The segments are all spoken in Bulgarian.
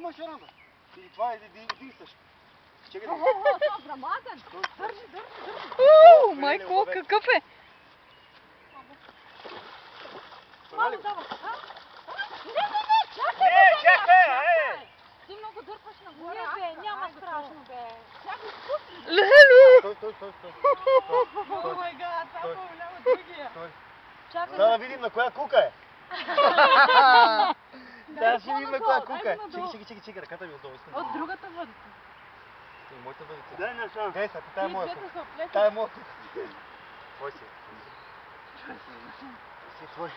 има шарана. И това е един също. Чекай да. Грамаден. Дърни. Майко, какъв е? Мамо, давай. Не, чакай, Ти много дърпаш нагоре. Не, бе, няма страшно, бе. Чакай, спусни. Лелу! Стой. О май гад, това по-голямо от другия. Чакай. Сега да видим на коя кука е. Сега ще видим на коя кука е. Чекай, ръката ми отдолу. От другата въдица. Моята въдица. Дай на шанс. Дай сега, тая е моя кука. Плесен. Тая е моя кука. Твой си. Си твой.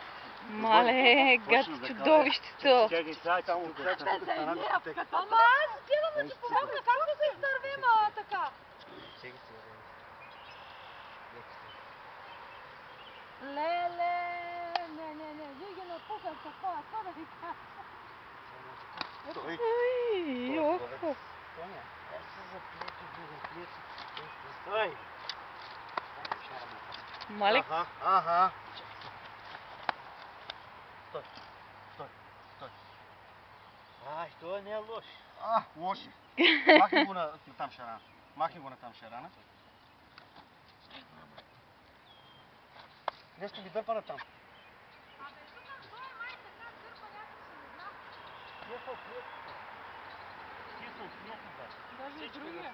Мале, гад чудовището. Чакай, сега там от Ама аз отивам да ти помогна. Как да се издървим така? Чакай си. Леле, не, вие ги напуках какво да ви кажа. Стой. Ай, охо. Стой. Мале, Ага. Стой. Ай, това не е лош. Лош е. Махни го на там шарана. Нещо ги дърпа на там. Абе, тук той май така дърпа някакси, не знам. Плесъл. Даже и другия.